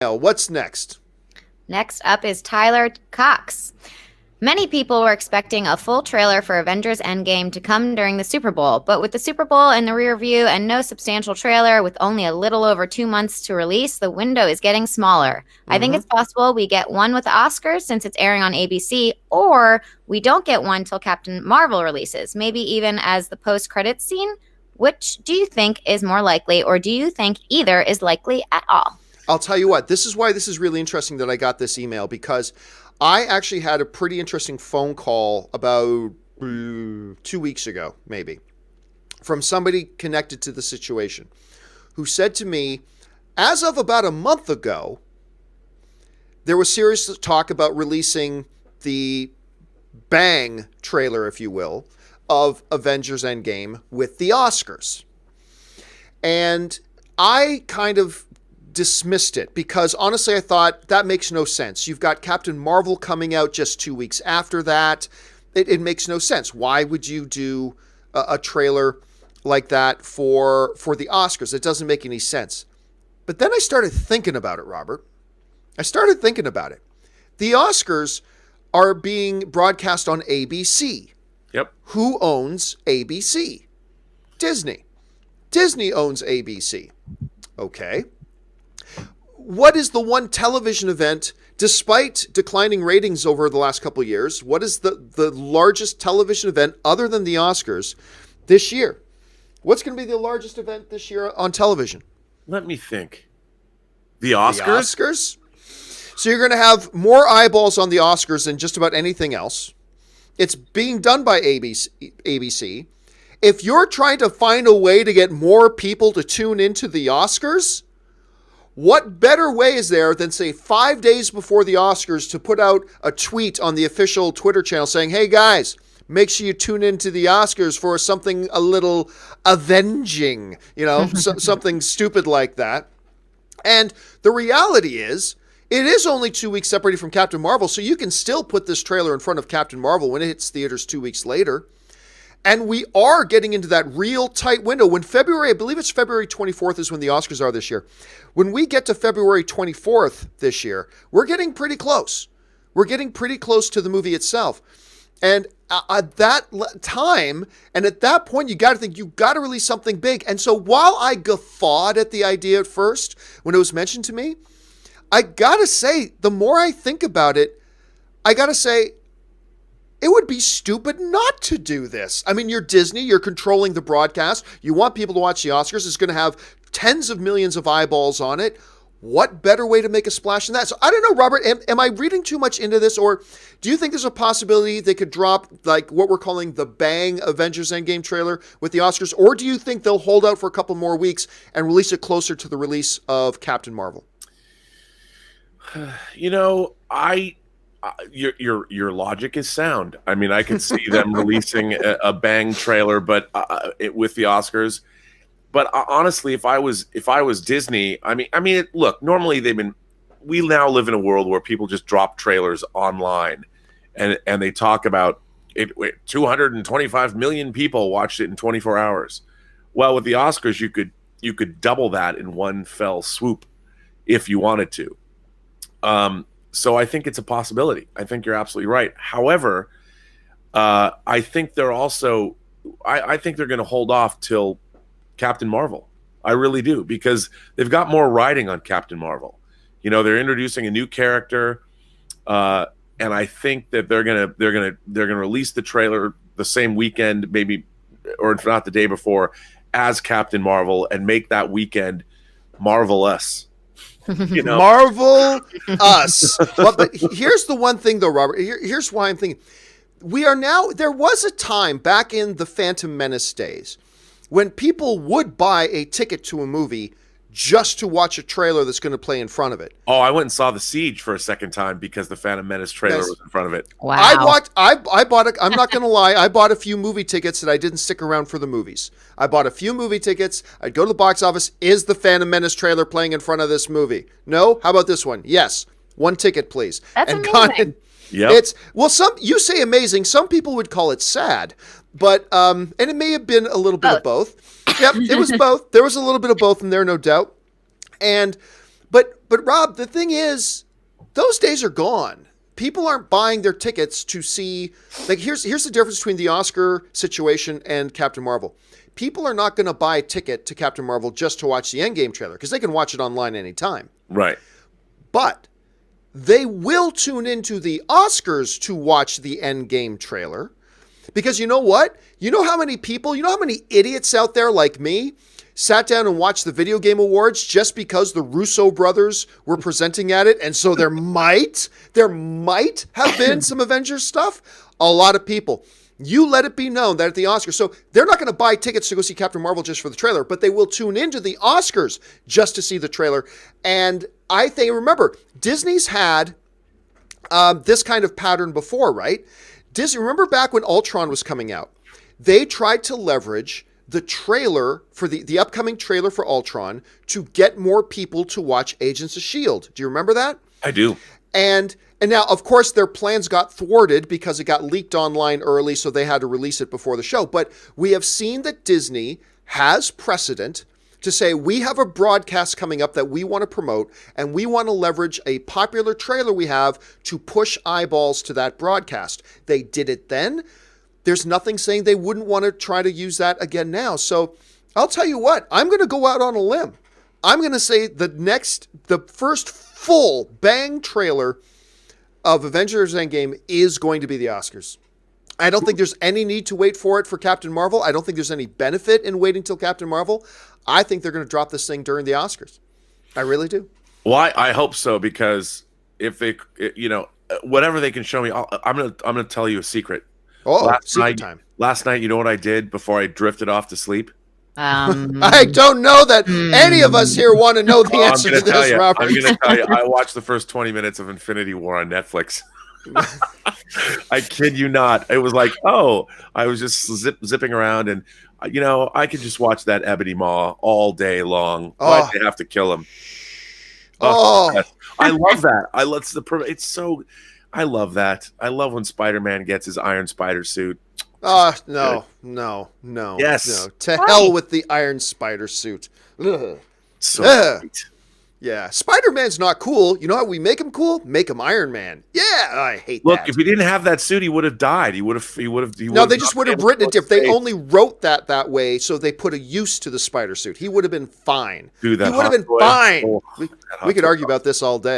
What's next? Next up is Tyler Cox. Many people were expecting a full trailer for Avengers Endgame to come during the Super Bowl, but with the Super Bowl in the rear view and no substantial trailer with only a little over 2 months to release, the window is getting smaller. I think it's possible we get one with the Oscars since it's airing on ABC, or we don't get one till Captain Marvel releases, maybe even as the post-credits scene. Which do you think is more likely, or do you think either is likely at all? I'll tell you what, this is why this is really interesting that I got this email, because I actually had a pretty interesting phone call about 2 weeks ago, maybe, from somebody connected to the situation who said to me, as of about a month ago, there was serious talk about releasing the bang trailer, if you will, of Avengers Endgame with the Oscars. And I kind of dismissed it because honestly I thought that makes no sense. You've got Captain Marvel coming out just 2 weeks after that. It makes no sense. Why would you do a trailer like that for the Oscars? It doesn't make any sense. But then I started thinking about it, Robert. I started thinking about it. The Oscars are being broadcast on ABC. Yep. Who owns ABC? Disney. Disney owns ABC. Okay. What is the one television event, despite declining ratings over the last couple of years, what is the largest television event other than the Oscars this year? What's going to be the largest event this year on television? Let me think. The Oscars? The Oscars? So you're going to have more eyeballs on the Oscars than just about anything else. It's being done by ABC. If you're trying to find a way to get more people to tune into the Oscars, what better way is there than, say, 5 days before the Oscars to put out a tweet on the official Twitter channel saying, hey, guys, make sure you tune into the Oscars for something a little avenging, something stupid like that. And the reality is, it is only 2 weeks separated from Captain Marvel, so you can still put this trailer in front of Captain Marvel when it hits theaters 2 weeks later. And we are getting into that real tight window. When February, I believe it's February 24th is when the Oscars are this year. When we get to February 24th this year, we're getting pretty close. We're getting pretty close to the movie itself. And at that time, and at that point, you got to think, you got to release something big. And so while I guffawed at the idea at first, when it was mentioned to me, I got to say, the more I think about it, I got to say, it would be stupid not to do this. I mean, you're Disney, you're controlling the broadcast. You want people to watch the Oscars. It's going to have tens of millions of eyeballs on it. What better way to make a splash than that? So I don't know, Robert, am I reading too much into this? Or do you think there's a possibility they could drop like what we're calling the bang Avengers Endgame trailer with the Oscars? Or do you think they'll hold out for a couple more weeks and release it closer to the release of Captain Marvel? Your logic is sound. I mean, I could see them releasing a bang trailer, but with the Oscars. But honestly, if I was Disney, look, normally we now live in a world where people just drop trailers online, and they talk about it. 225 million people watched it in 24 hours. Well, with the Oscars, you could double that in one fell swoop if you wanted to. So I think it's a possibility. I think you're absolutely right. However, I think they're also, I think they're going to hold off till Captain Marvel. I really do, because they've got more riding on Captain Marvel. They're introducing a new character, and I think that they're gonna release the trailer the same weekend, maybe, or if not the day before, as Captain Marvel, and make that weekend marvelous. Marvel us. But here's the one thing, though, Robert. Here's why I'm thinking. There was a time back in the Phantom Menace days when people would buy a ticket to a movie just to watch a trailer that's going to play in front of it. Oh, I went and saw The Siege for a second time because the Phantom Menace trailer was in front of it. Wow. I bought it. I'm not going to lie. I bought a few movie tickets that I didn't stick around for the movies. I bought a few movie tickets. I'd go to the box office. Is the Phantom Menace trailer playing in front of this movie? No? How about this one? Yes. One ticket, please. That's amazing. Yep. You say amazing. Some people would call it sad, but and it may have been a little bit of both. Yep, it was both. There was a little bit of both in there, no doubt. But But Rob, the thing is, those days are gone. People aren't buying their tickets to see. Like, here's the difference between the Oscar situation and Captain Marvel. People are not going to buy a ticket to Captain Marvel just to watch the Endgame trailer because they can watch it online anytime. Right. But they will tune into the Oscars to watch the Endgame trailer because you know what? You know how many people, you know how many idiots out there like me sat down and watched the Video Game Awards just because the Russo brothers were presenting at it, and so there might have been some Avengers stuff? A lot of people. You let it be known that at the Oscars, so they're not going to buy tickets to go see Captain Marvel just for the trailer, but they will tune into the Oscars just to see the trailer. And I think, remember, Disney's had this kind of pattern before, right? Disney, remember back when Ultron was coming out, they tried to leverage the trailer for the upcoming trailer for Ultron to get more people to watch Agents of S.H.I.E.L.D. Do you remember that? I do. And now, of course, their plans got thwarted because it got leaked online early, so they had to release it before the show. But we have seen that Disney has precedent to say, we have a broadcast coming up that we want to promote, and we want to leverage a popular trailer we have to push eyeballs to that broadcast. They did it then. There's nothing saying they wouldn't want to try to use that again now. So I'll tell you what, I'm going to go out on a limb. I'm going to say the first full bang trailer of Avengers Endgame is going to be the Oscars. I don't think there's any need to wait for it for Captain Marvel. I don't think there's any benefit in waiting till Captain Marvel. I think they're going to drop this thing during the Oscars. I really do. Well, I hope so, because if they, whatever they can show me, I'm gonna tell you a secret. Oh, secret time. Last night, you know what I did before I drifted off to sleep? I don't know that any of us here want to know the answer to this, Robert. I'm going to tell you, I watched the first 20 minutes of Infinity War on Netflix. I kid you not. It was like, I was just zipping around, and, I could just watch that Ebony Maw all day long. Why'd they have to kill him? I love that. I love that. I love when Spider-Man gets his Iron Spider suit. No. Yes. No. To hell with the Iron Spider suit. Ugh. Great. Yeah. Spider-Man's not cool. You know how we make him cool? Make him Iron Man. Yeah, I hate that. Look, if he didn't have that suit, he would have died. No, they just would have written it different. They only wrote that way, so they put a use to the spider suit. He would have been fine. Dude, he would have been fine. We could argue about this all day.